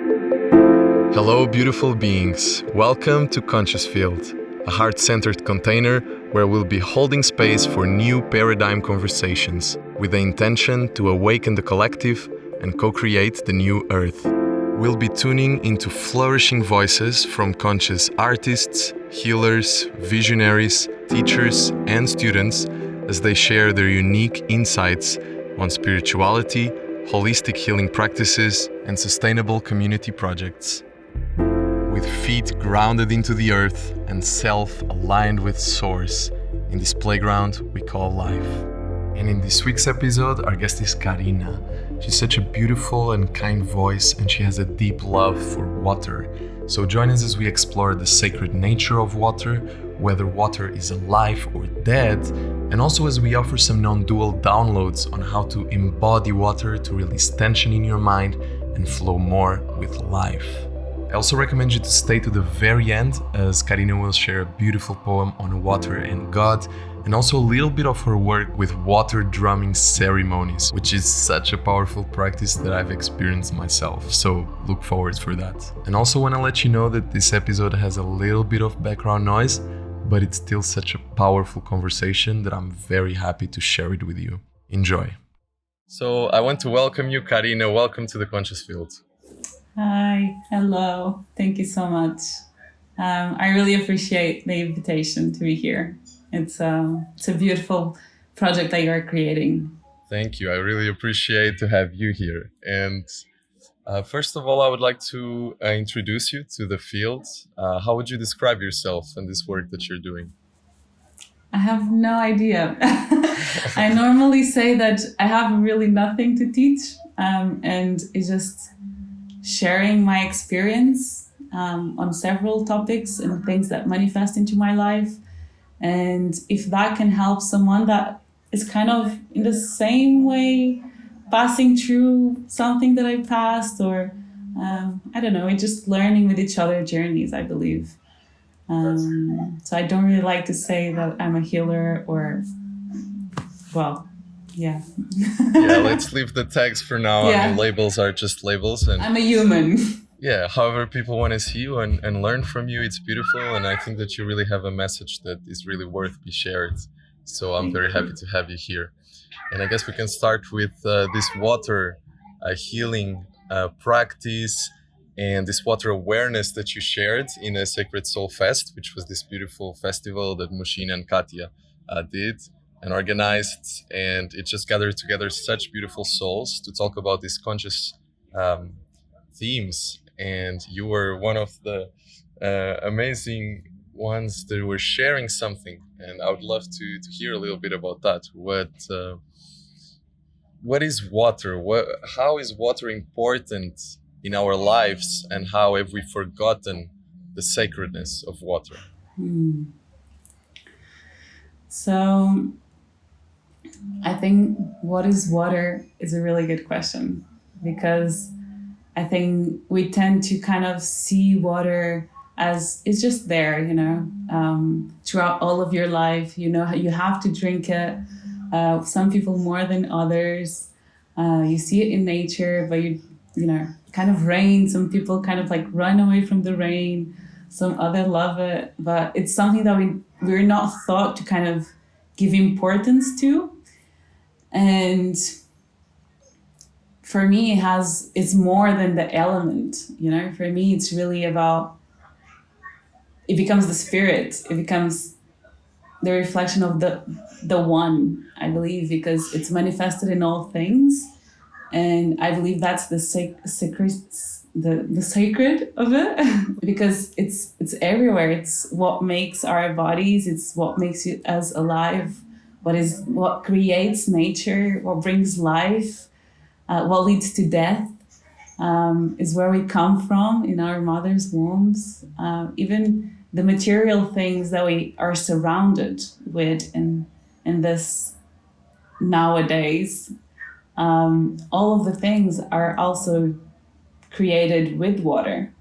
Hello, beautiful beings. Welcome to Conscious Field, a heart-centered container where we'll be holding space for new paradigm conversations with the intention to awaken the collective and co-create the new earth. We'll be tuning into flourishing voices from conscious artists, healers, visionaries, teachers, and students as they share their unique insights on spirituality, holistic healing practices, and sustainable community projects. With feet grounded into the earth and self aligned with source in this playground we call life. And in this week's episode, our guest is Carina. She's such a beautiful and kind voice, and she has a deep love for water. So join us as we explore the sacred nature of water, whether water is alive or dead, and also as we offer some non-dual downloads on how to embody water to release tension in your mind and flow more with life. I also recommend you to stay to the very end, as Carina will share a beautiful poem on water and God, and also a little bit of her work with Water Drumming Ceremonies, which is such a powerful practice that I've experienced myself, so look forward for that. And also want to let you know that this episode has a little bit of background noise, but it's still such a powerful conversation that I'm very happy to share it with you. Enjoy. So I want to welcome you, Carina. Welcome to the Conscious Field. Hi, hello. Thank you so much. I really appreciate the invitation to be here. It's a beautiful project that you are creating. Thank you. I really appreciate to have you here. And first of all, I would like to introduce you to the field. How would you describe yourself and this work that you're doing? I have no idea. I normally say that I have really nothing to teach, and it's just sharing my experience on several topics and things that manifest into my life. And if that can help someone that is kind of in the same way passing through something that I passed, or I don't know, it's just learning with each other journeys, I believe. So I don't really like to say that I'm a healer or, well, yeah. Yeah, let's leave the tags for now. Yeah. I mean, labels are just labels. And I'm a human. yeah, however people want to see you and learn from you, it's beautiful. And I think that you really have a message that is really worth be shared. So I'm very happy to have you here. And I guess we can start with this water healing practice and this water awareness that you shared in a Sacred Soul Fest, which was this beautiful festival that Mushin and Katya did and organized. And it just gathered together such beautiful souls to talk about these conscious themes. And you were one of the amazing ones that were sharing something. And I would love to hear a little bit about that. What is water? How is water important in our lives, and how have we forgotten the sacredness of water? So I think what is water is a really good question, because I think we tend to kind of see water as it's just there, throughout all of your life. You have to drink it. Some people more than others. You see it in nature, but kind of rain. Some people kind of like run away from the rain. Some other love it, but it's something that we're not thought to kind of give importance to. And for me, it's more than the element. For me, it's really about. It becomes the spirit. It becomes the reflection of the one, I believe, because it's manifested in all things. And I believe that's the sacred of it, because it's everywhere. It's what makes our bodies. It's what makes us alive. What creates nature. What brings life. What leads to death. Is where we come from in our mother's wombs. Even the material things that we are surrounded with in this nowadays. All of the things are also created with water.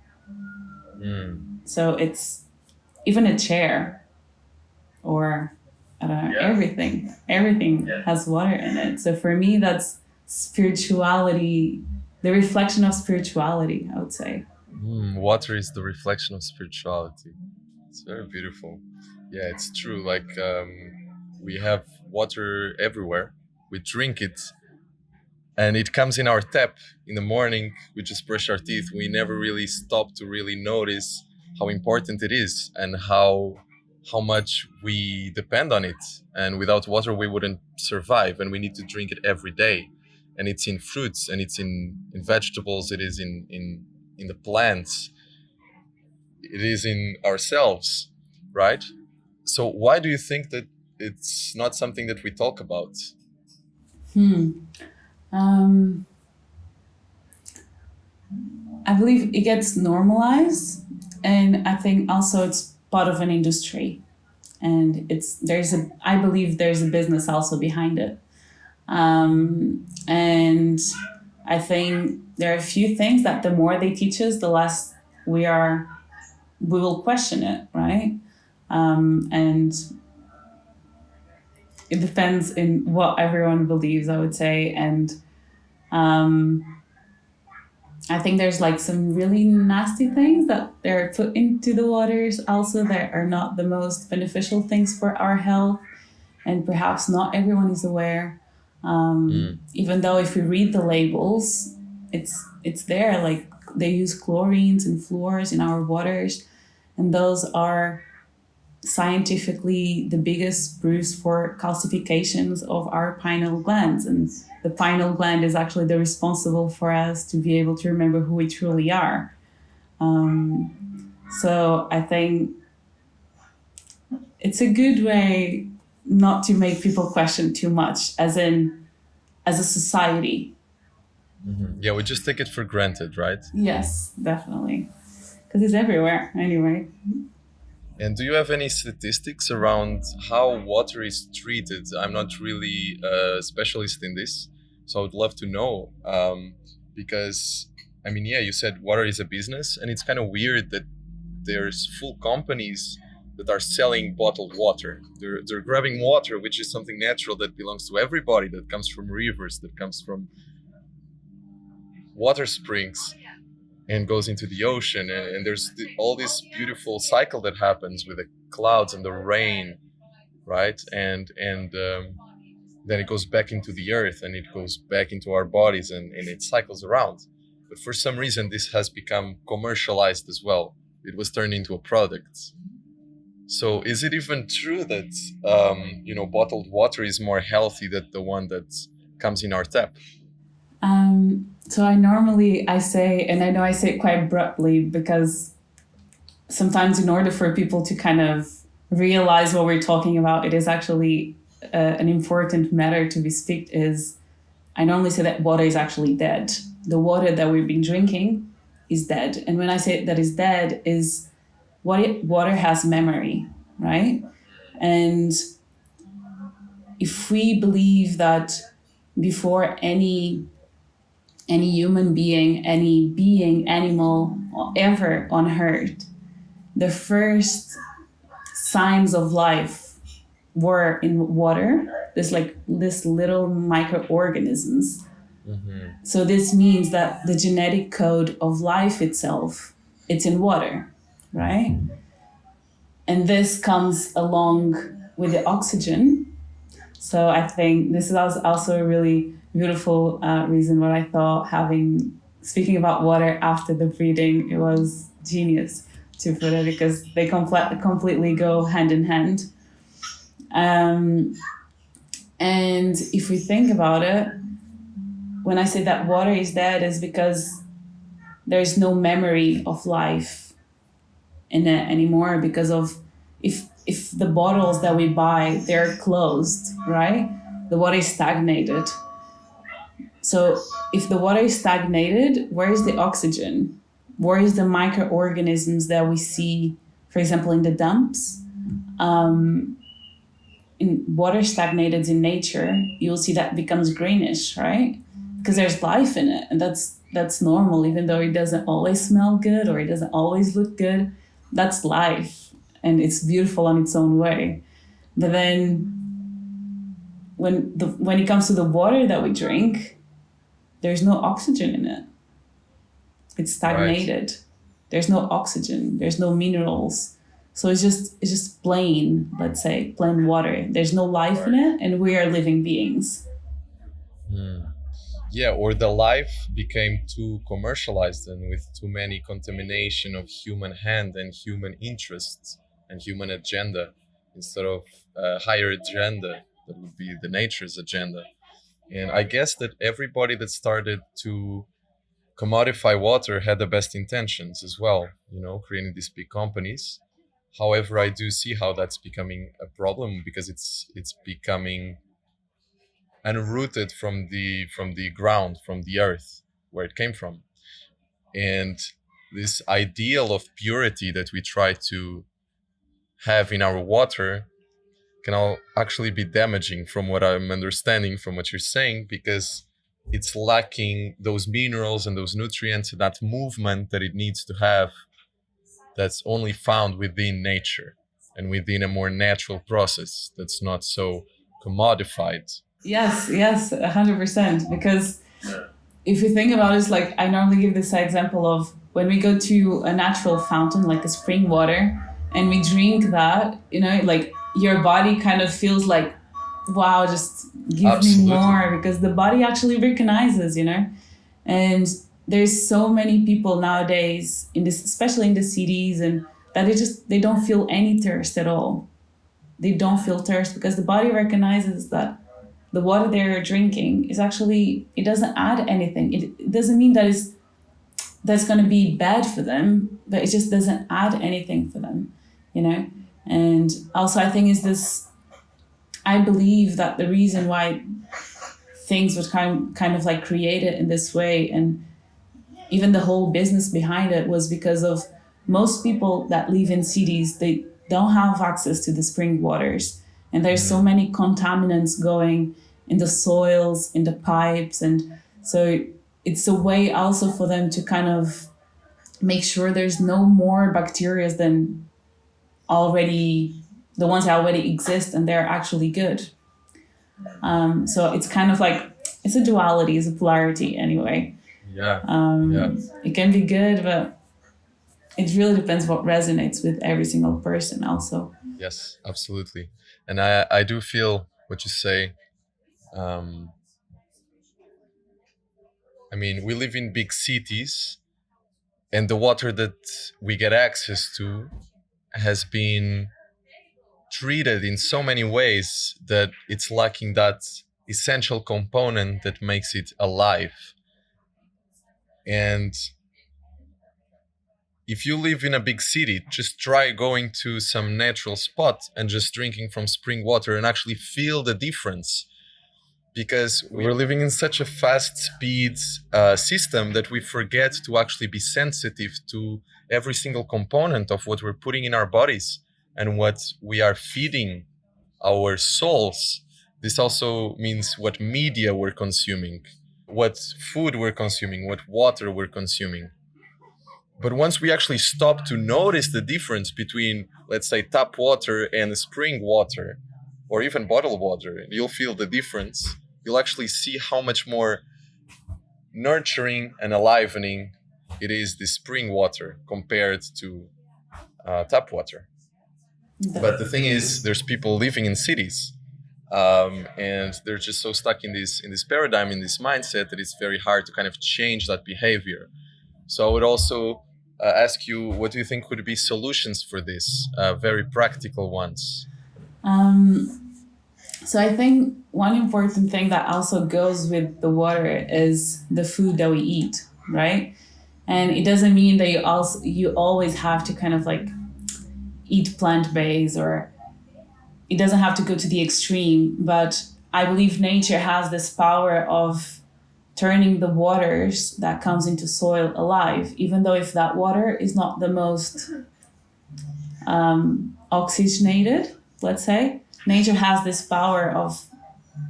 So it's even a chair, or I don't know, everything has water in it. So for me, that's spirituality, the reflection of spirituality, I would say. Water is the reflection of spirituality. It's very beautiful. Yeah, it's true. Like we have water everywhere. We drink it, and it comes in our tap in the morning. We just brush our teeth. We never really stop to really notice how important it is and how much we depend on it. And without water, we wouldn't survive. And we need to drink it every day. And it's in fruits, and it's in vegetables. It is in the plants. It is in ourselves, right? So why do you think that it's not something that we talk about? Um, I believe it gets normalized, and I think also it's part of an industry, and I believe there's a business also behind it, and I think there are a few things that the more they teach us, the less we will question it, right? And it depends in what everyone believes, I would say, and I think there's like some really nasty things that they're put into the waters also that are not the most beneficial things for our health, and perhaps not everyone is aware. Even though if you read the labels, it's there. Like they use chlorines and fluors in our waters, and those are scientifically the biggest proofs for calcifications of our pineal glands, and the pineal gland is actually the responsible for us to be able to remember who we truly are. So I think it's a good way not to make people question too much, as a society. Yeah, we just take it for granted, right? Yes, definitely, because it's everywhere anyway. And do you have any statistics around how water is treated? I'm not really a specialist in this, so I would love to know. Because, I mean, yeah, you said water is a business, and it's kind of weird that there's full companies that are selling bottled water. They're grabbing water, which is something natural that belongs to everybody, that comes from rivers, that comes from water springs, and goes into the ocean, and there's all this beautiful cycle that happens with the clouds and the rain, right? And then it goes back into the earth, and it goes back into our bodies, and it cycles around. But for some reason this has become commercialized as well. It was turned into a product. So is it even true that bottled water is more healthy than the one that comes in our tap? So I say, and I know I say it quite abruptly, because sometimes in order for people to kind of realize what we're talking about, it is actually an important matter to be speak is, I normally say that water is actually dead. The water that we've been drinking is dead. And when I say that is dead, is water has memory, right? And if we believe that before any human being, any being, animal, ever on earth, the first signs of life were in water. There's like this little microorganisms. So this means that the genetic code of life itself, it's in water, right? And this comes along with the oxygen. So I think this is also a really beautiful reason why I thought speaking about water after the breathing, it was genius to put it, because they completely go hand in hand. And if we think about it, when I say that water is dead, is because there's no memory of life in it anymore, because of if the bottles that we buy, they're closed, right? The water is stagnated. So if the water is stagnated, where is the oxygen? Where is the microorganisms that we see, for example, in the dumps? In water stagnated in nature, you'll see that becomes greenish, right? Because there's life in it, and that's normal, even though it doesn't always smell good or it doesn't always look good. That's life, and it's beautiful on its own way. But then when it comes to the water that we drink, there's no oxygen in it. It's Right. stagnated. There's no oxygen. There's no minerals. So it's just plain, let's say, plain water. There's no life in Right. it, and we are living beings. Hmm. Yeah, or the life became too commercialized and with too many contamination of human hand and human interests and human agenda instead of a higher agenda that would be the nature's agenda. And I guess that everybody that started to commodify water had the best intentions as well, creating these big companies. However, I do see how that's becoming a problem because it's becoming unrooted from the ground, from the earth where it came from. And this ideal of purity that we try to have in our water can all actually be damaging from what I'm understanding from what you're saying, because it's lacking those minerals and those nutrients, that movement that it needs to have, that's only found within nature and within a more natural process that's not so commodified. Yes, yes, 100%. Because if you think about it, it's like I normally give this example of when we go to a natural fountain, like a spring water, and we drink that, like your body kind of feels like, wow, just give me Absolutely. more, because the body actually recognizes. And there's so many people nowadays in this, especially in the cities, and that they don't feel any thirst at all. They don't feel thirst because the body recognizes that the water they're drinking is actually, it doesn't add anything. It doesn't mean that's going to be bad for them, but it just doesn't add anything for them, you know. And also, I think is this. I believe that the reason why things were kind of like created in this way, and even the whole business behind it, was because of most people that live in cities, they don't have access to the spring waters, and there's so Mm. many contaminants going in the soils, in the pipes. And so it's a way also for them to kind of make sure there's no more bacteria than already, the ones that already exist and they're actually good. So it's kind of like, it's a duality, it's a polarity anyway. Yeah. Yeah. It can be good, but it really depends what resonates with every single person also. Yes, absolutely. And I do feel what you say. Um, I mean, we live in big cities, and the water that we get access to has been treated in so many ways that it's lacking that essential component that makes it alive. And if you live in a big city, just try going to some natural spot and just drinking from spring water and actually feel the difference, because we're living in such a fast speed system that we forget to actually be sensitive to every single component of what we're putting in our bodies and what we are feeding our souls. This also means what media we're consuming, what food we're consuming, what water we're consuming. But once we actually stop to notice the difference between, let's say, tap water and spring water, or even bottled water, you'll feel the difference. You'll actually see how much more nurturing and enlivening it is, the spring water compared to tap water. But the thing is, there's people living in cities, and they're just so stuck in this paradigm, in this mindset, that it's very hard to kind of change that behavior. So I would also ask you, what do you think would be solutions for this? Very practical ones. Um, so I think one important thing that also goes with the water is the food that we eat, right? And it doesn't mean that you always have to kind of like eat plant based, or it doesn't have to go to the extreme. But I believe nature has this power of turning the waters that comes into soil alive, even though if that water is not the most oxygenated, let's say, nature has this power of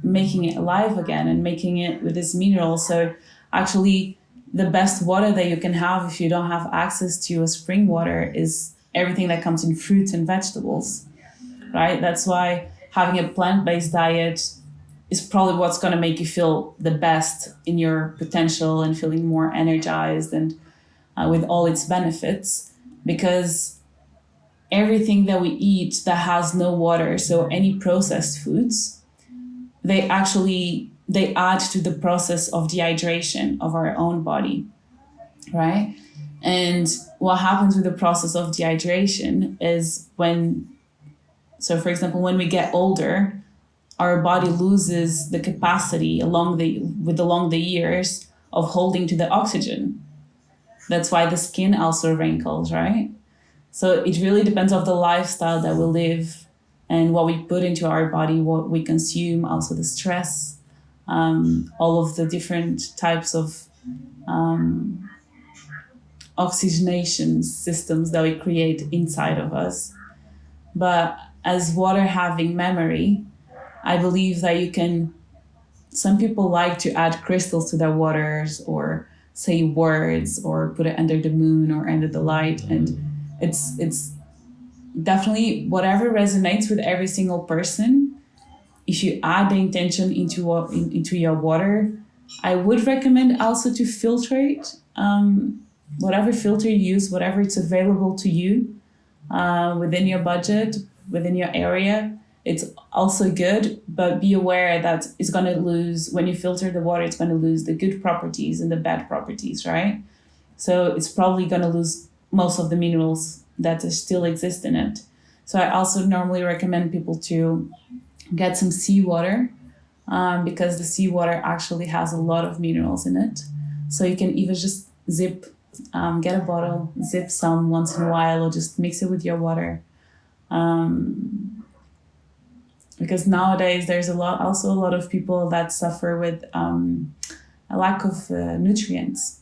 making it alive again and making it with this mineral. So actually, the best water that you can have if you don't have access to a spring water is everything that comes in fruits and vegetables, right? That's why having a plant-based diet is probably what's going to make you feel the best in your potential and feeling more energized. And with all its benefits, because everything that we eat that has no water, so any processed foods, they add to the process of dehydration of our own body, right? And what happens with the process of dehydration is for example, when we get older, our body loses the capacity along the years of holding to the oxygen. That's why the skin also wrinkles, right? So it really depends on the lifestyle that we live and what we put into our body, what we consume, also the stress, all of the different types of oxygenation systems that we create inside of us. But as water having memory, I believe that some people like to add crystals to their waters, or say words, or put it under the moon or under the light. And it's definitely whatever resonates with every single person. If you add the intention into your water, I would recommend also to filtrate, whatever filter you use, whatever it's available to you, within your budget, within your area. It's also good, but be aware that it's going to lose, when you filter the water, it's going to lose the good properties and the bad properties, right? So it's probably going to lose most of the minerals that still exist in it. So I also normally recommend people to get some seawater, because the seawater actually has a lot of minerals in it. So you can even just get a bottle, zip some once in a while, or just mix it with your water. Because nowadays there's a lot of people that suffer with a lack of nutrients,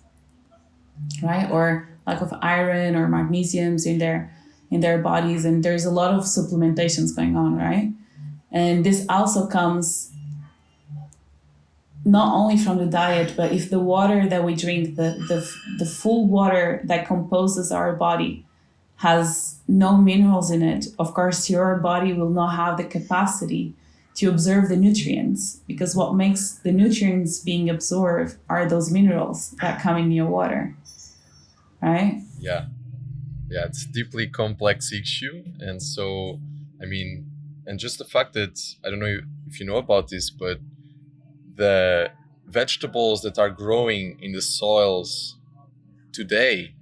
right? Or lack of iron or magnesiums in their bodies, and there's a lot of supplementations going on, right? And this also comes not only from the diet, but if the water that we drink, the full water that composes our body, has no minerals in it, of course your body will not have the capacity to absorb the nutrients, because what makes the nutrients being absorbed are those minerals that come in your water, right? Yeah, it's a deeply complex issue. And so, I mean, and just the fact that, I don't know if you know about this, but the vegetables that are growing in the soils today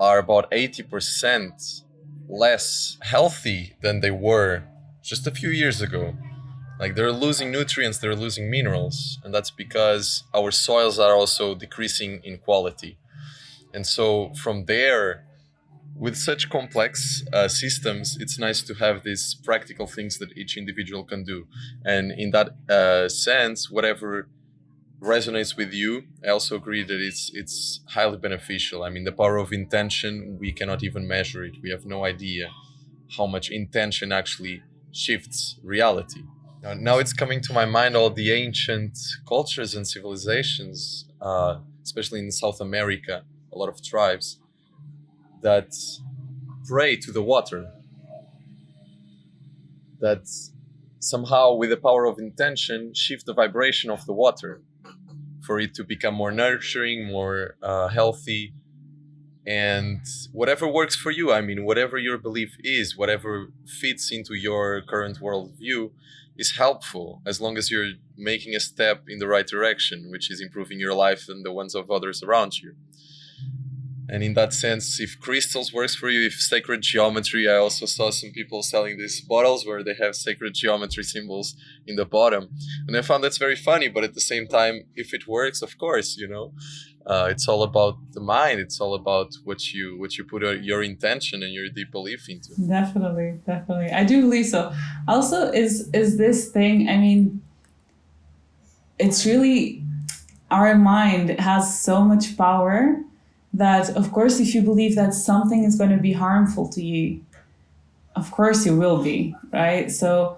are about 80% less healthy than they were just a few years ago. Like, they're losing nutrients, they're losing minerals, and that's because our soils are also decreasing in quality. And so from there, with such complex systems, it's nice to have these practical things that each individual can do. And in that sense, whatever resonates with you, I also agree that it's highly beneficial. I mean, the power of intention, we cannot even measure it. We have no idea how much intention actually shifts reality. Now it's coming to my mind all the ancient cultures and civilizations, especially in South America, a lot of tribes that pray to the water, that somehow with the power of intention shift the vibration of the water for it to become more nurturing, more healthy, and whatever works for you. I mean, whatever your belief is, whatever fits into your current worldview is helpful, as long as you're making a step in the right direction, which is improving your life and the ones of others around you. And in that sense, if crystals works for you, if sacred geometry, I also saw some people selling these bottles where they have sacred geometry symbols in the bottom. And I found that's very funny, but at the same time, if it works, of course, it's all about the mind. It's all about what you put your intention and your deep belief into. Definitely. I do believe so. Also, is this thing, I mean, it's really, our mind has so much power that, of course, if you believe that something is going to be harmful to you, of course you will be, right? So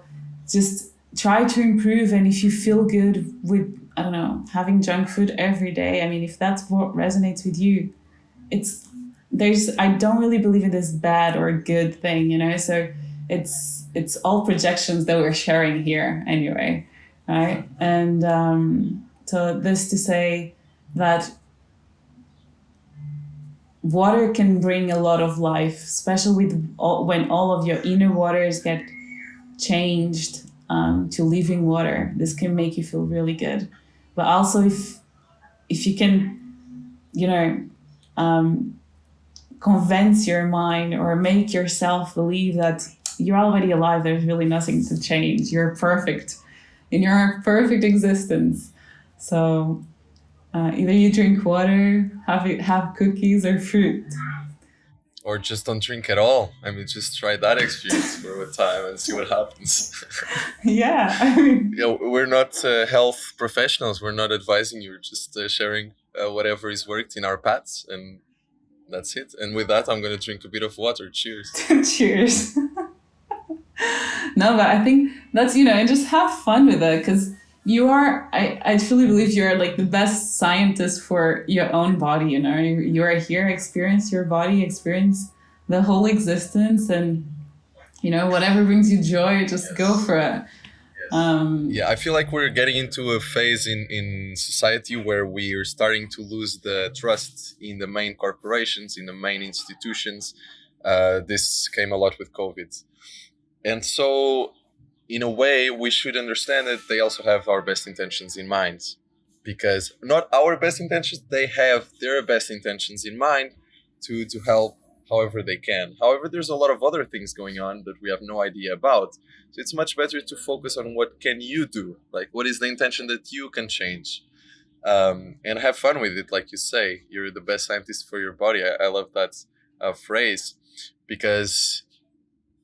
just try to improve. And if you feel good with, I don't know, having junk food every day, I mean, if that's what resonates with you, I don't really believe in this bad or good thing, so it's all projections that we're sharing here anyway, right? And so this to say that water can bring a lot of life, especially when all of your inner waters get changed to living water. This can make you feel really good. But also, if you can, convince your mind or make yourself believe that you're already alive, there's really nothing to change. You're perfect in your perfect existence. So either you drink water, have cookies or fruit. Or just don't drink at all. I mean, just try that experience for a time and see what happens. Yeah, I mean, we're not health professionals. We're not advising you. We're just sharing whatever is worked in our paths, and that's it. And with that, I'm going to drink a bit of water. Cheers. Cheers. No, but I think that's, and just have fun with it, because I truly believe you're like the best scientist for your own body. You are here, experience your body, experience the whole existence, and whatever brings you joy, just go for it. Yeah, I feel like we're getting into a phase in society where we are starting to lose the trust in the main corporations, in the main institutions. This came a lot with COVID. And so, in a way, we should understand that they also have our best intentions in mind. Because not our best intentions, they have their best intentions in mind to help however they can. However, there's a lot of other things going on that we have no idea about. So it's much better to focus on what can you do, like what is the intention that you can change, and have fun with it. Like you say, you're the best scientist for your body. I love that phrase, because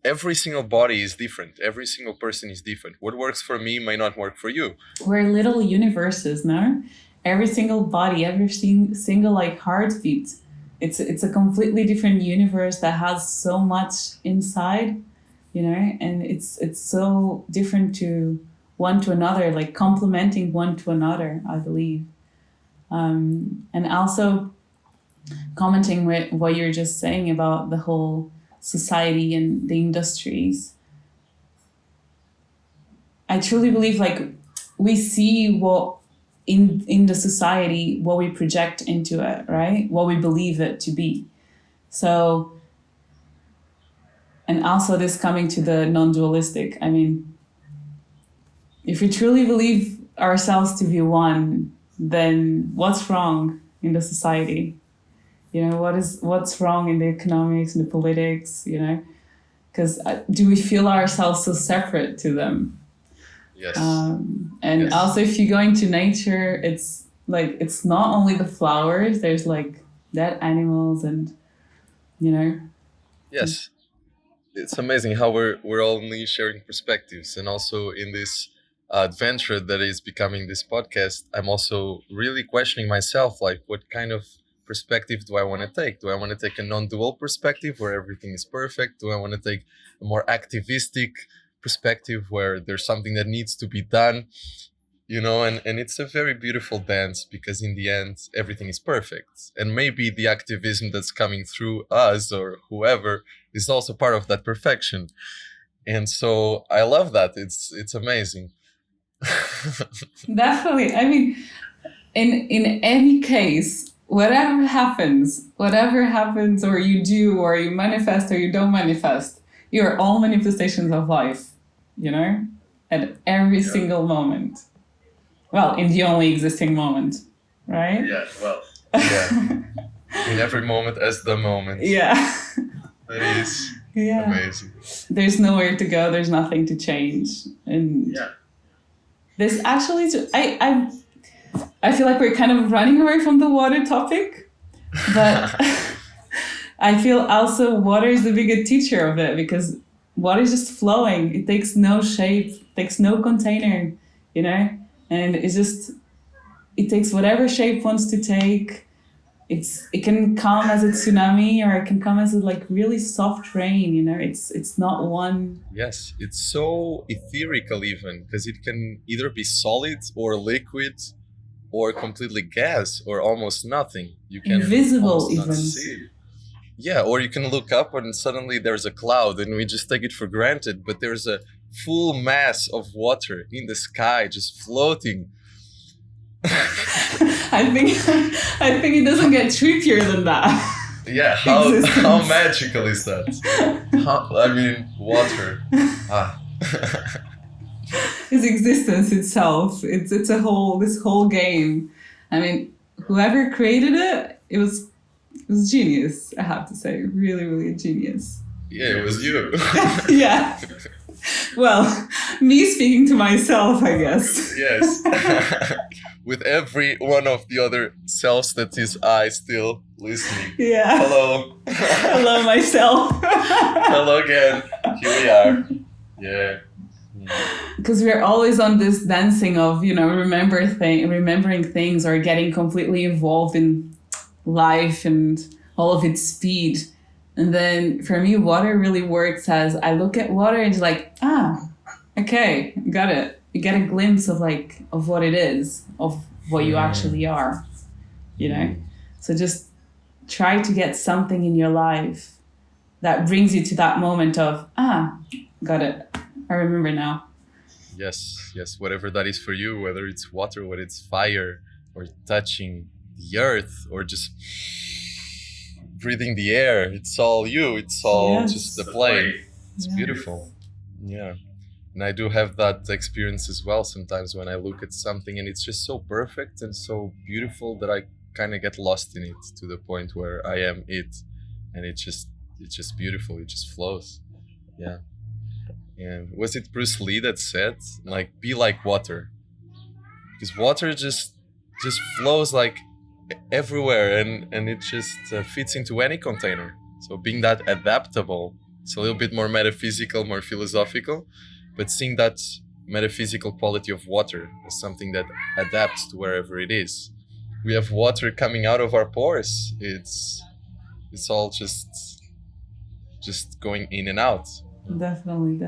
every single body is different. Every single person is different. What works for me may not work for you. We're little universes, no? Every single body, every single like heartbeat, it's a completely different universe that has so much inside, and it's so different to one to another, like complementing one to another, I believe. And also commenting with what you're just saying about the whole society and the industries. I truly believe like we see what in the society, what we project into it, right? What we believe it to be. So, and also this coming to the non-dualistic. I mean, if we truly believe ourselves to be one, then what's wrong in the society? What's wrong in the economics and the politics, because do we feel ourselves so separate to them? Yes. And yes. Also, if you go into nature, it's like, it's not only the flowers, there's like dead animals and, Yes. It's amazing how we're only sharing perspectives. And also in this adventure that is becoming this podcast, I'm also really questioning myself, like what kind of perspective do I want to take? Do I want to take a non-dual perspective where everything is perfect? Do I want to take a more activistic perspective where there's something that needs to be done? And it's a very beautiful dance, because in the end, everything is perfect. And maybe the activism that's coming through us or whoever is also part of that perfection. And so I love that. It's amazing. Definitely. I mean, in any case, whatever happens, or you do, or you manifest, or you don't manifest, you're all manifestations of life, at every single moment. Well, in the only existing moment, right? Yeah, well, yeah. In every moment as the moment. Yeah. That is amazing. There's nowhere to go. There's nothing to change. And this actually, I feel like we're kind of running away from the water topic, but I feel also water is the bigger teacher of it, because water is just flowing. It takes no shape, takes no container, and it takes whatever shape it wants to take. It can come as a tsunami, or it can come as a like really soft rain, it's not one. Yes, it's so etherical even, because it can either be solid or liquid or completely gas or almost nothing. You can invisible even. See it. Yeah, or you can look up and suddenly there's a cloud and we just take it for granted, but there's a full mass of water in the sky just floating. I think it doesn't get trippier than that. Yeah, how existence. magical is that? I mean, water. Ah. It's existence itself. It's a whole this whole game. I mean, whoever created it, it was genius. I have to say, really, really genius. Yeah, it was you. Yeah. Well, me speaking to myself, I guess. Yes. With every one of the other selves that is I still listening. Yeah. Hello. Hello, myself. Hello again. Here we are. Yeah. Because we're always on this dancing of, remembering things or getting completely involved in life and all of its speed. And then for me, water really works as I look at water and it's like, okay, got it. You get a glimpse of what it is, of what you actually are, So just try to get something in your life that brings you to that moment of, got it. I remember now. Yes, whatever that is for you, whether it's water, whether it's fire, or touching the earth, or just breathing the air. It's all you. It's all just the play. It's beautiful. Yeah. And I do have that experience as well sometimes when I look at something and it's just so perfect and so beautiful that I kind of get lost in it to the point where I am it. And it's just beautiful. It just flows. Yeah. And was it Bruce Lee that said, like, be like water? Because water just flows like everywhere and it just fits into any container. So being that adaptable, it's a little bit more metaphysical, more philosophical, but seeing that metaphysical quality of water as something that adapts to wherever it is. We have water coming out of our pores. It's all just going in and out. Definitely.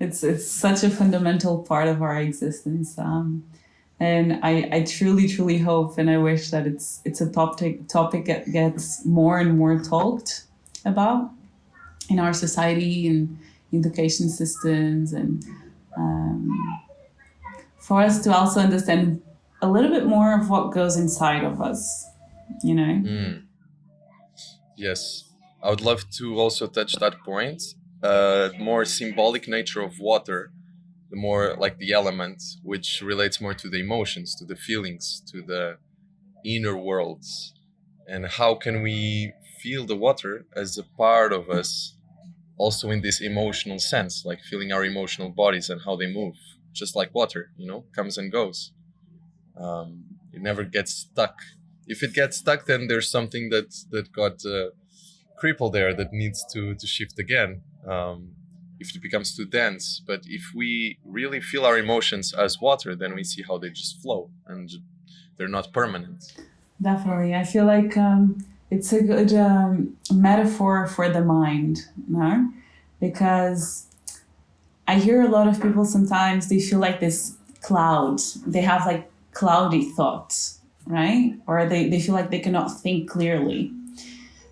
It's such a fundamental part of our existence. And I truly hope and I wish that it's a topic that gets more and more talked about in our society and education systems, and for us to also understand a little bit more of what goes inside of us, Yes, I would love to also touch that point. More symbolic nature of water, the more like the element, which relates more to the emotions, to the feelings, to the inner worlds. And how can we feel the water as a part of us, also in this emotional sense, like feeling our emotional bodies and how they move, just like water, comes and goes. It never gets stuck. If it gets stuck, then there's something that got crippled there that needs to shift again. If it becomes too dense. But if we really feel our emotions as water, then we see how they just flow and they're not permanent. Definitely. I feel like it's a good metaphor for the mind, no? Because I hear a lot of people sometimes, they feel like this cloud. They have like cloudy thoughts, right? Or they feel like they cannot think clearly.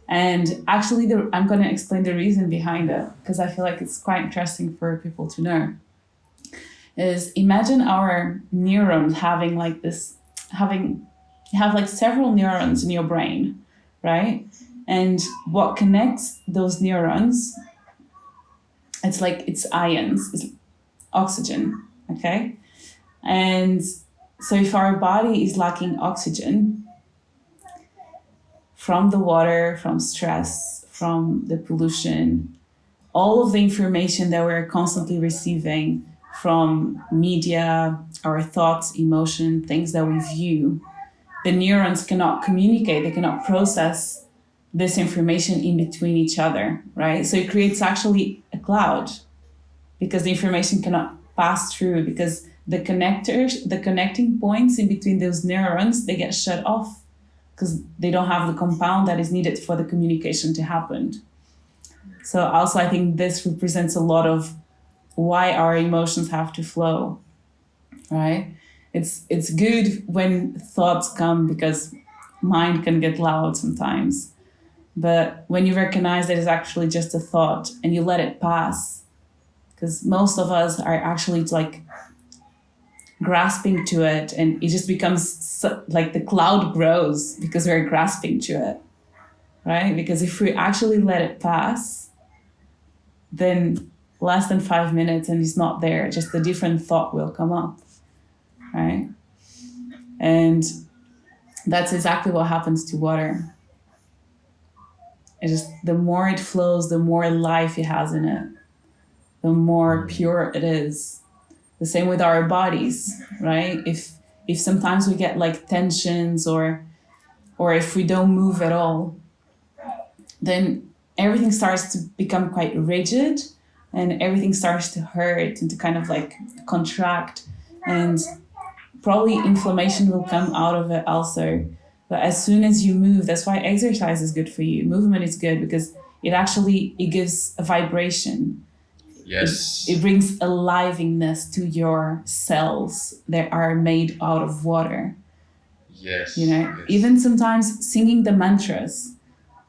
And actually, I'm going to explain the reason behind it, because I feel like it's quite interesting for people to know. Is imagine our neurons having like this, you have like several neurons in your brain, right? And what connects those neurons, it's ions, it's oxygen, okay? And so if our body is lacking oxygen, from the water, from stress, from the pollution, all of the information that we're constantly receiving from media, our thoughts, emotion, things that we view, the neurons cannot communicate, they cannot process this information in between each other, right? So it creates actually a cloud because the information cannot pass through, because the connecting points in between those neurons, they get shut off because they don't have the compound that is needed for the communication to happen. So also I think this represents a lot of why our emotions have to flow, right? It's good when thoughts come because mind can get loud sometimes. But when you recognize that it's actually just a thought and you let it pass, because most of us are actually like grasping to it, and it just becomes like the cloud grows because we're grasping to it. right? Because if we actually let it pass, then less than 5 minutes and it's not there, just a different thought will come up, right? And that's exactly what happens to water. It just, the more it flows, the more life it has in it, the more pure it is. The same with our bodies, right? If sometimes we get like tensions or if we don't move at all, then everything starts to become quite rigid and everything starts to hurt and to kind of like contract, and probably inflammation will come out of it also. But as soon as you move, that's why exercise is good for you. Movement is good because it gives a vibration. Yes. It brings aliveness to your cells that are made out of water. Yes. You know, even sometimes singing the mantras,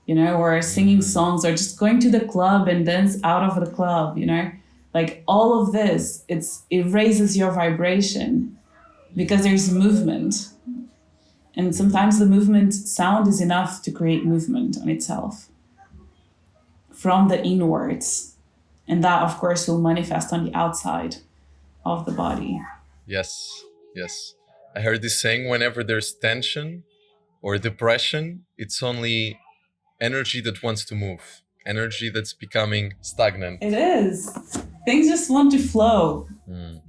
you know, or singing songs, or just going to the club and dance out of the club, you know, like all of this, it raises your vibration because there's movement. And sometimes the movement sound is enough to create movement on itself from the inwards. And that, of course, will manifest on the outside of the body. Yes. Yes. I heard this saying, whenever there's tension or depression, it's only energy that wants to move, energy that's becoming stagnant. It is. Things just want to flow.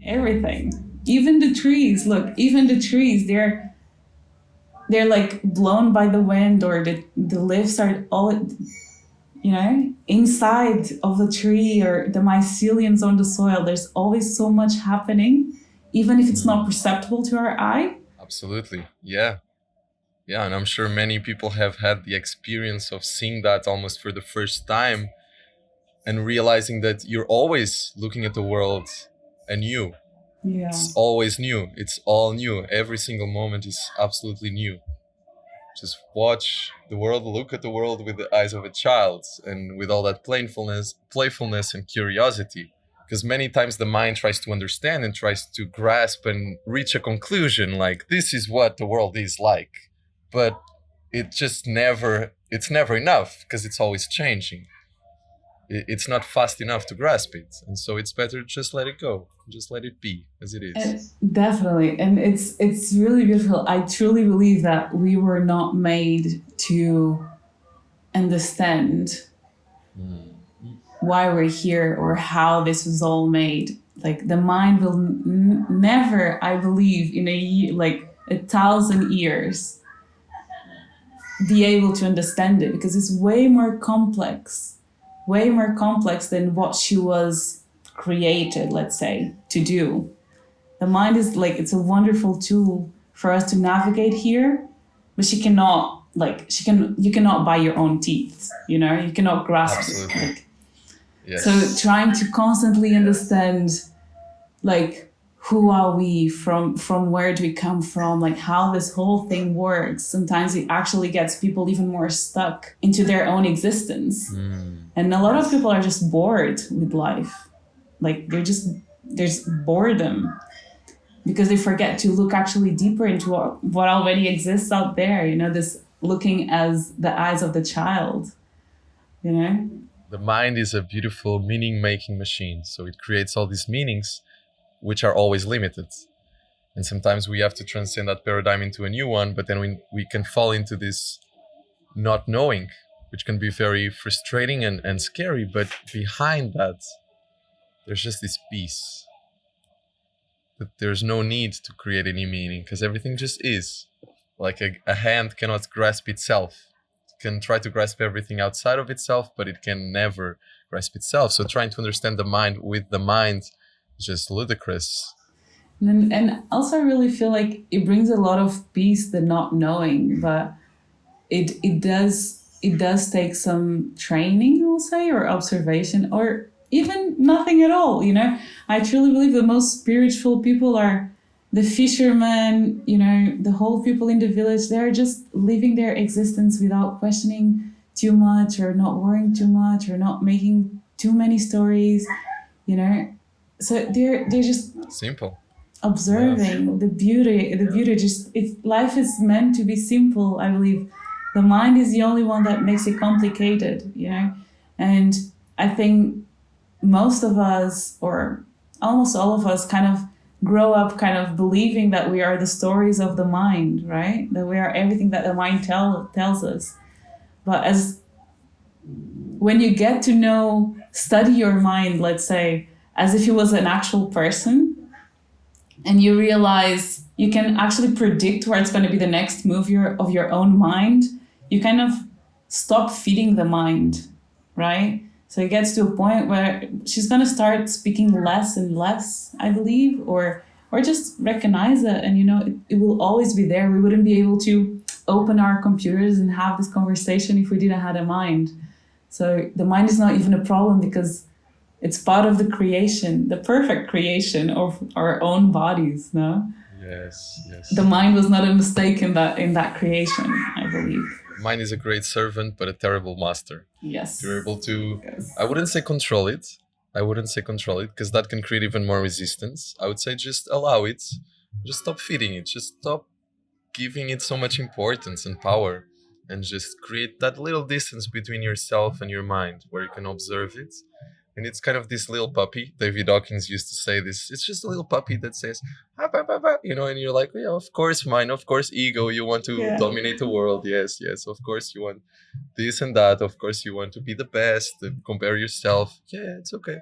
Everything. Even the trees, look, even the trees, they're like blown by the wind, or the leaves are all, you know, inside of the tree, or the myceliums on the soil. There's always so much happening, even if it's not perceptible to our eye. Absolutely. Yeah. Yeah, and I'm sure many people have had the experience of seeing that almost for the first time and realizing that you're always looking at the world anew. Yeah. It's always new. It's all new. Every single moment is absolutely new. Just watch the world, look at the world with the eyes of a child and with all that playfulness and curiosity. Because many times the mind tries to understand and tries to grasp and reach a conclusion like, this is what the world is like. But it's never enough because it's always changing. It's not fast enough to grasp it. And so it's better just let it go. Just let it be as it is. Definitely. And it's really beautiful. I truly believe that we were not made to understand why we're here or how this was all made. Like the mind will never, I believe, in like 1,000 years be able to understand it, because it's way more complex than what she was created, let's say, to do. The mind is like, it's a wonderful tool for us to navigate here, but you cannot buy your own teeth, you know, you cannot grasp Absolutely. it. Like, yes. So trying to constantly understand, like, who are we, from where do we come from, like how this whole thing works. Sometimes it actually gets people even more stuck into their own existence. And a lot of people are just bored with life. Like there's boredom because they forget to look actually deeper into what already exists out there, you know, this looking as the eyes of the child, you know. The mind is a beautiful meaning-making machine. So it creates all these meanings which are always limited. And sometimes we have to transcend that paradigm into a new one, but then we can fall into this not knowing, which can be very frustrating and scary. But behind that, there's just this peace. That there's no need to create any meaning, because everything just is. Like a hand cannot grasp itself. It can try to grasp everything outside of itself, but it can never grasp itself. So trying to understand the mind with the mind is just ludicrous. And also I really feel like it brings a lot of peace, the not knowing, but it does take some training, I'll say, or observation, or even nothing at all, you know. I truly believe the most spiritual people are the fishermen, you know, the whole people in the village. They're just living their existence without questioning too much, or not worrying too much, or not making too many stories, you know. So they're just simple, observing the beauty. Just life is meant to be simple, I believe. The mind is the only one that makes it complicated, you know? And I think most of us, or almost all of us, kind of grow up kind of believing that we are the stories of the mind, right? That we are everything that the mind tells us. But when you get to study your mind, let's say, as if it was an actual person, and you realize you can actually predict where it's going to be the next move of your own mind, you kind of stop feeding the mind, right? So it gets to a point where she's going to start speaking less and less, I believe, or just recognize it. And, it will always be there. We wouldn't be able to open our computers and have this conversation if we didn't have a mind. So the mind is not even a problem because it's part of the creation, the perfect creation of our own bodies, no? Yes. The mind was not a mistake in that creation, I believe. Mind is a great servant, but a terrible master. Yes. You're able to, Yes. I wouldn't say control it because that can create even more resistance. I would say just allow it. Just stop feeding it. Just stop giving it so much importance and power, and just create that little distance between yourself and your mind where you can observe it. And it's kind of this little puppy. David Hawkins used to say this. It's just a little puppy that says, "Ah, bah, bah, bah," and you're like, yeah, of course, mind, of course, ego. You want to dominate the world. Yes. Of course, you want this and that. Of course, you want to be the best and compare yourself. Yeah, it's okay.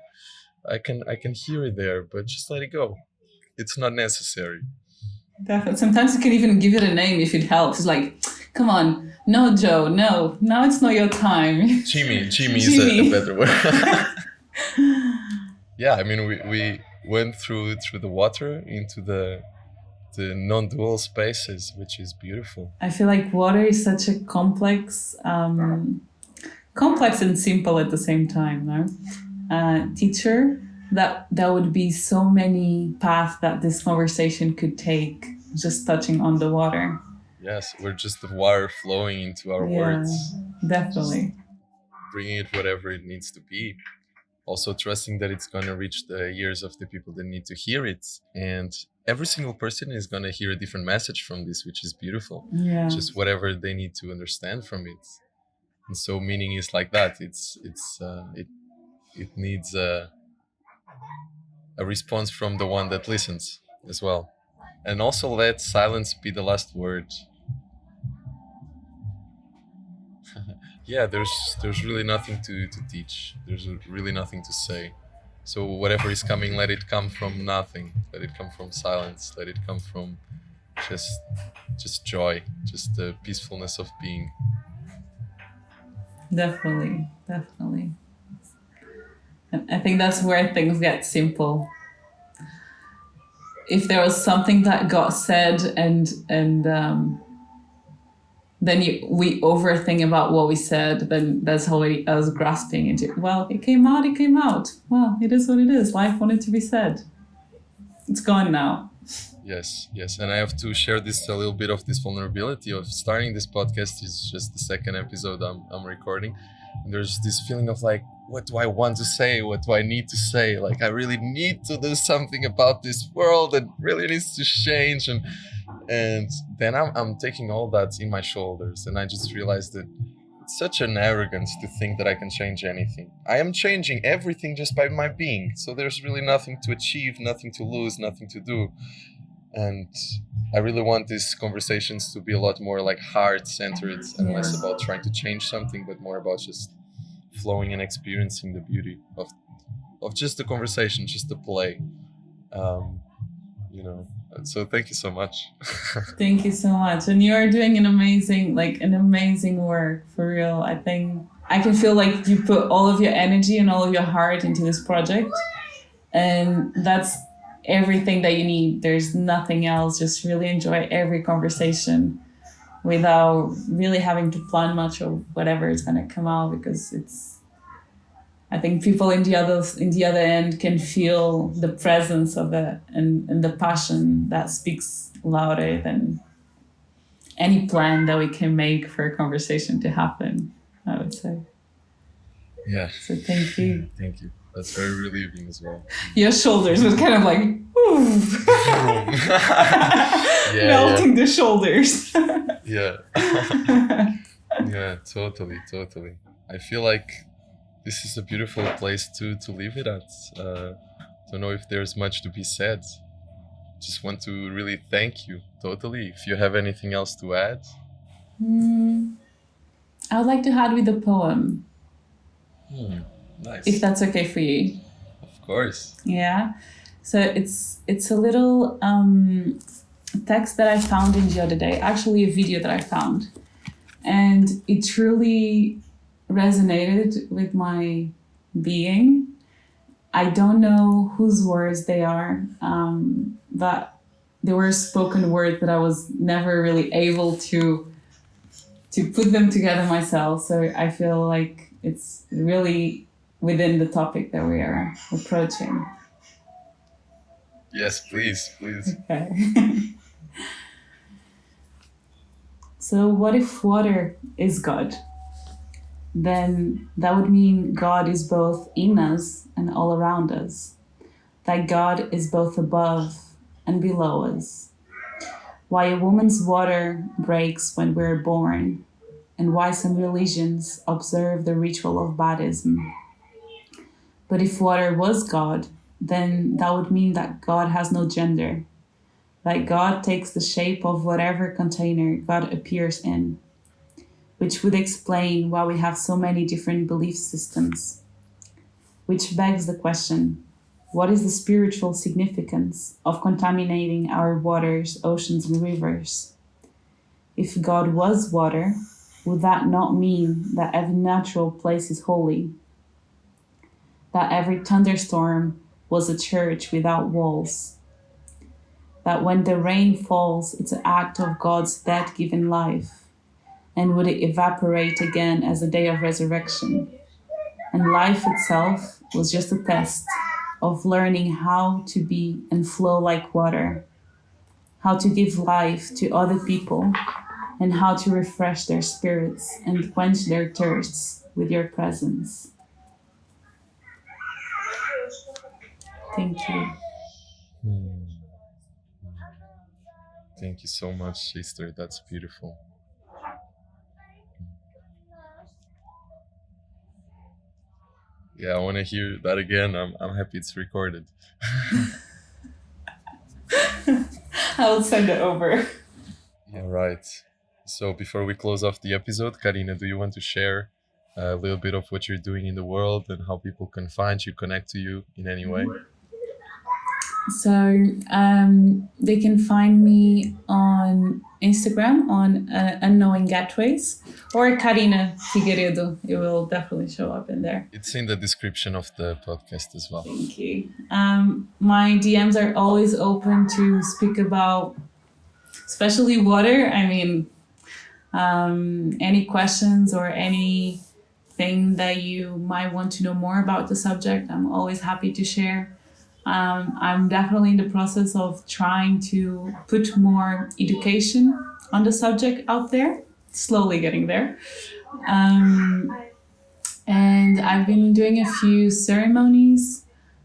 I can hear it there, but just let it go. It's not necessary. Definitely. Sometimes you can even give it a name if it helps. It's like, come on, no, Joe, no, now it's not your time. Jimmy is a better word. Yeah, I mean, we went through the water into the non-dual spaces, which is beautiful. I feel like water is such a complex and simple at the same time, no? Teacher, that would be so many paths that this conversation could take, just touching on the water. Yes, we're just the water flowing into our words. Definitely. Just bringing it whatever it needs to be. Also trusting that it's going to reach the ears of the people that need to hear it. And every single person is going to hear a different message from this, which is beautiful. Yeah. Just whatever they need to understand from it. And so meaning is like that. It needs a response from the one that listens as well. And also let silence be the last word. Yeah, there's really nothing to teach. There's really nothing to say. So whatever is coming, let it come from nothing. Let it come from silence. Let it come from just joy, just the peacefulness of being. Definitely. And I think that's where things get simple. If there was something that got said and then we overthink about what we said, then that's already us grasping into, well, it came out. Well, it is what it is. Life wanted to be said. It's gone now. Yes. And I have to share a little bit of this vulnerability of starting this podcast. Is just the second episode I'm recording. And there's this feeling of like, what do I want to say? What do I need to say? Like, I really need to do something about this world that really needs to change. And then I'm taking all that in my shoulders, and I just realized that it's such an arrogance to think that I can change anything. I am changing everything just by my being. So there's really nothing to achieve, nothing to lose, nothing to do. And I really want these conversations to be a lot more like heart-centered and less about trying to change something, but more about just flowing and experiencing the beauty of just the conversation, just the play. So thank you so much. Thank you so much. And you are doing an amazing work, for real. I think I can feel like you put all of your energy and all of your heart into this project, and that's everything that you need. There's nothing else. Just really enjoy every conversation without really having to plan much of whatever is going to come out, because I think people in the other end can feel the presence of it and the passion that speaks louder than any plan that we can make for a conversation to happen, I would say. Yeah. So thank you. Thank you. That's very relieving as well. Your shoulders was kind of like, melting the shoulders. Yeah. Yeah, totally. I feel like this is a beautiful place to leave it at. Don't know if there's much to be said. Just want to really thank you, totally. If you have anything else to add. Mm, I would like to add with a poem, if Nice. that's okay for you. Of course. Yeah. So it's a little text that I found in the other day, actually a video that I found, and it truly resonated with my being. I don't know whose words they are, but they were spoken words that I was never really able to put them together myself. So I feel like it's really within the topic that we are approaching. Yes, please. Okay. So what if water is God? Then that would mean God is both in us and all around us. That God is both above and below us. Why a woman's water breaks when we're born, and why some religions observe the ritual of baptism. But if water was God, then that would mean that God has no gender, that God takes the shape of whatever container God appears in, which would explain why we have so many different belief systems. Which begs the question, what is the spiritual significance of contaminating our waters, oceans, and rivers? If God was water, would that not mean that every natural place is holy? That every thunderstorm was a church without walls? That when the rain falls, it's an act of God's death-given life? And would it evaporate again as the day of resurrection? And life itself was just a test of learning how to be and flow like water, how to give life to other people, and how to refresh their spirits and quench their thirsts with your presence. Thank you. Thank you so much, sister. That's beautiful. Yeah, I want to hear that again. I'm happy it's recorded. I'll send it over. Yeah, right. So before we close off the episode, Carina, do you want to share a little bit of what you're doing in the world and how people can find you, connect to you in any way? So they can find me on Instagram on Unknowing Gateways or Carina Figueiredo. It will definitely show up in there. It's in the description of the podcast as well. Thank you. My DMs are always open to speak about, especially water. I mean, any questions or anything that you might want to know more about the subject, I'm always happy to share. I'm definitely in the process of trying to put more education on the subject out there, slowly getting there. And I've been doing a few ceremonies,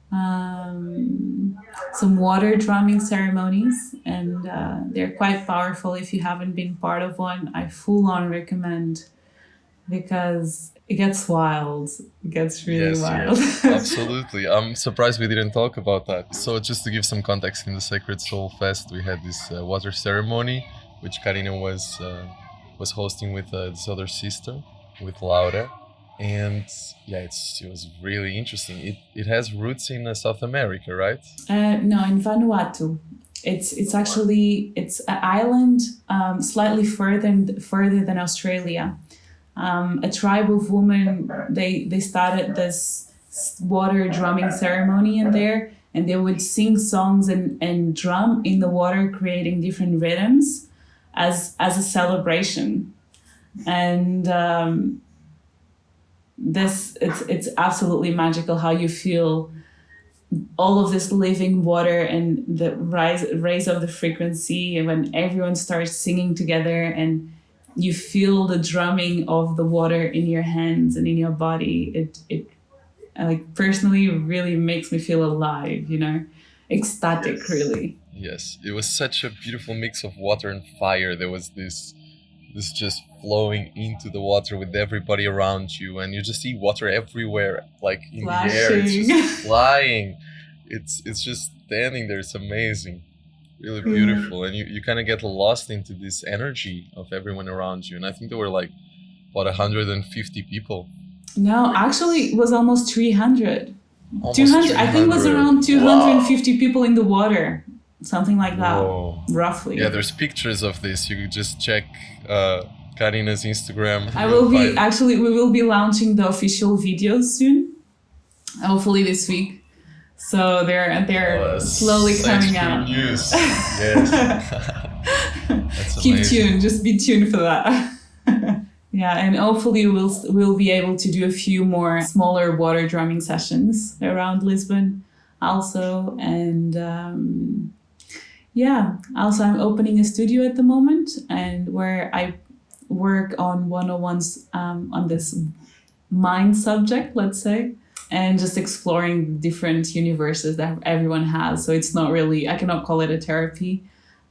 some water drumming ceremonies, and they're quite powerful. If you haven't been part of one, I full on recommend, because it gets wild. It gets really wild. Yes, absolutely. I'm surprised we didn't talk about that. So just to give some context, in the Sacred Soul Fest, we had this water ceremony, which Carina was hosting with this other sister, with Laura. And yeah, it was really interesting. It has roots in South America, right? No, in Vanuatu. It's actually it's an island slightly further than Australia. A tribe of women, they started this water drumming ceremony in there, and they would sing songs and drum in the water, creating different rhythms as a celebration. And it's absolutely magical how you feel all of this living water and the raise of the frequency, and when everyone starts singing together and you feel the drumming of the water in your hands and in your body, it like personally really makes me feel alive, ecstatic. Yes. Really. Yes, it was such a beautiful mix of water and fire. There was this It's just flowing into the water with everybody around you, and you just see water everywhere, like in the air. It's just flying. It's just standing there. It's amazing, really beautiful, and you kind of get lost into this energy of everyone around you. And I think there were like about 150 people. No, actually, it was almost 300. Almost 200. I think it was around 250 Wow. people in the water, something like that, Whoa. roughly. Yeah, there's pictures of this. You could just check Carina's Instagram. I will be actually. We will be launching the official videos soon, hopefully this week. So they're slowly coming out. News. Yes. That's Keep amazing. tuned. Just be tuned for that. Yeah, and hopefully we'll be able to do a few more smaller water drumming sessions around Lisbon, also. And also I'm opening a studio at the moment, and where I work on 101s on this mind subject, let's say, and just exploring different universes that everyone has. So it's not really, I cannot call it a therapy,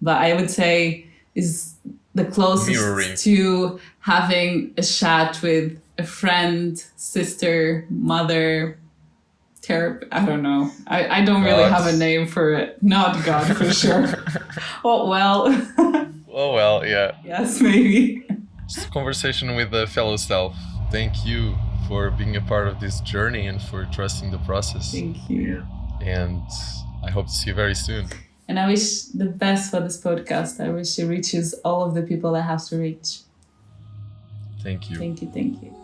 but I would say is the closest Mirroring. to having a chat with a friend, sister, mother, therapist. I don't know. I don't really have a name for it. Not God, for sure. Oh, well. Oh, well, yeah. Yes, maybe. Just a conversation with the fellow self. Thank you for being a part of this journey and for trusting the process. Thank you. And I hope to see you very soon. And I wish the best for this podcast. I wish it reaches all of the people that has to reach. Thank you. Thank you. Thank you.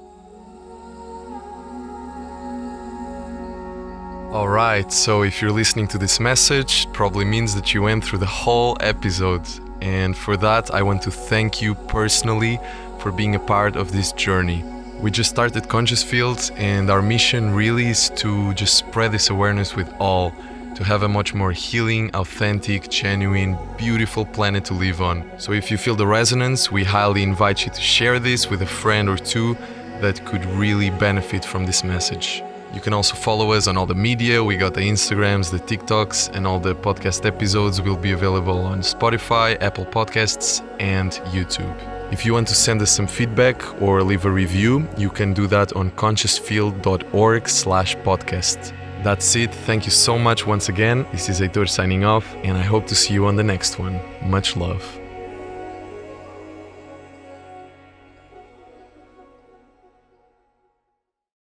All right, so if you're listening to this message, probably means that you went through the whole episode. And for that, I want to thank you personally for being a part of this journey. We just started Conscious Fields, and our mission really is to just spread this awareness with all, to have a much more healing, authentic, genuine, beautiful planet to live on. So if you feel the resonance, we highly invite you to share this with a friend or two that could really benefit from this message. You can also follow us on all the media. We got the Instagrams, the TikToks, and all the podcast episodes will be available on Spotify, Apple Podcasts, and YouTube. If you want to send us some feedback or leave a review, you can do that on consciousfield.org/podcast. That's it. Thank you so much once again. This is Heitor signing off, and I hope to see you on the next one. Much love.